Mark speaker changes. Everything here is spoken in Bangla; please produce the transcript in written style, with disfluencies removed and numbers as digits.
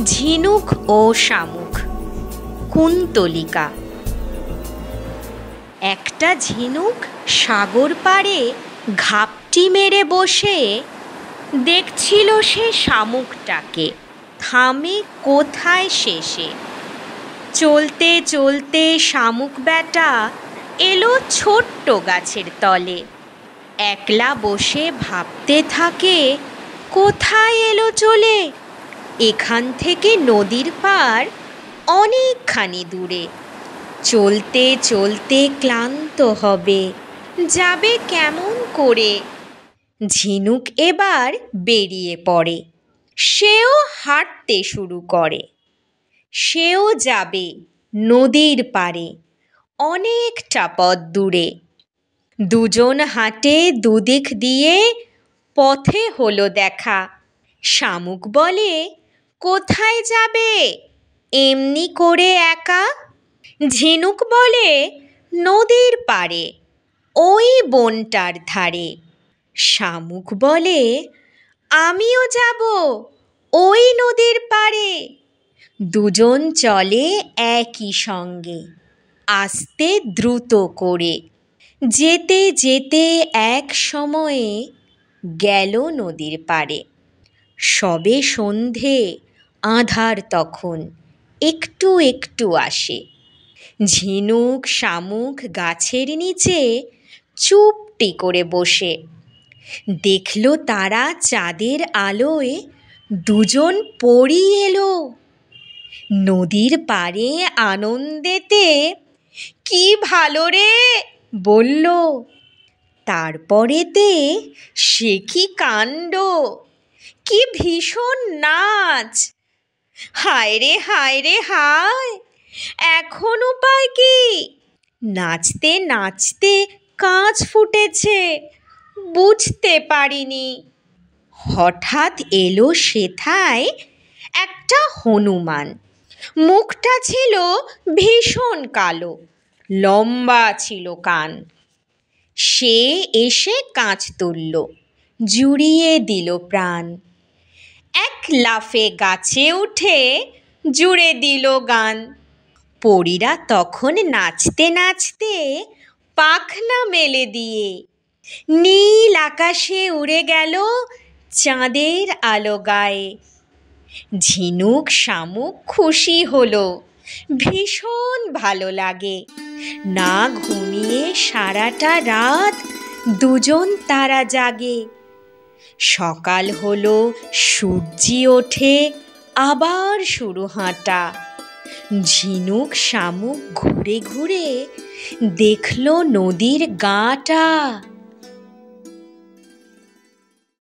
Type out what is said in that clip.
Speaker 1: ঝিনুক ও শামুক। কুন্তলিকা। একটা ঝিনুক সাগর পাড়ে ঘাপটি মেরে বসে দেখছিল সে শামুকটাকে থামে কোথায় শেষে। চলতে চলতে শামুক বেটা এলো ছোট্ট গাছের তলে। একলা বসে ভাবতে থাকে কোথায় এলো চলে। এখান থেকে নদীর পাড় অনেকখানি দূরে। চলতে চলতে ক্লান্ত হবে, যাবে কেমন করে। ঝিনুক এবার বেরিয়ে পড়ে, সেও হাঁটতে শুরু করে। সেও যাবে নদীর পাড়ে অনেকটা পথ দূরে। দুজন হাঁটে দুদিক দিয়ে, পথে হলো দেখা। শামুক বলে, কোথায় যাবে এমনি করে একা? ঝিনুক বলে, নদীর পাড়ে ওই বনটার ধারে। শামুক বলে, আমিও যাব ওই নদীর পাড়ে। দুজন চলে একই সঙ্গে, আস্তে দ্রুত করে। যেতে যেতে এক সময়ে গেল নদীর পাড়ে। সবে সন্ধে, আঁধার তখন একটু একটু আসে। ঝিনুক শামুক গাছের নিচে চুপটি করে বসে দেখল তারা চাঁদের আলোয় দুজন পরী এলো নদীর পাড়ে আনন্দেতে। কি ভালো রে বলল। তারপরেতে সে কি কাণ্ড, কি ভীষণ নাচ। হায় রে হায় রে হায়, এখন উপায় কি? নাচতে নাচতে কাঁচ ফুটেছে, বুঝতে পারিনি। হঠাৎ এলো সেথায় একটা হনুমান। মুখটা ছিল ভীষণ কালো, লম্বা ছিল কান। সে এসে কাঁচ তুলল, জুড়িয়ে দিল প্রাণ। এক লাফে গাছে উঠে জুড়ে দিল গান। পরীরা তখন নাচতে নাচতে পাখনা মেলে দিয়ে নীল আকাশে উড়ে গেল চাঁদের আলো গায়ে। ঝিনুক শামুক খুশি হলো, ভীষণ ভালো লাগে। না ঘুমিয়ে সারাটা রাত দুজন তারা জাগে। সকাল হলো, সূর্যি ওঠে, আবার শুরু হাঁটা। ঝিনুক শামুক ঘুরে ঘুরে দেখল নদীর গাটা।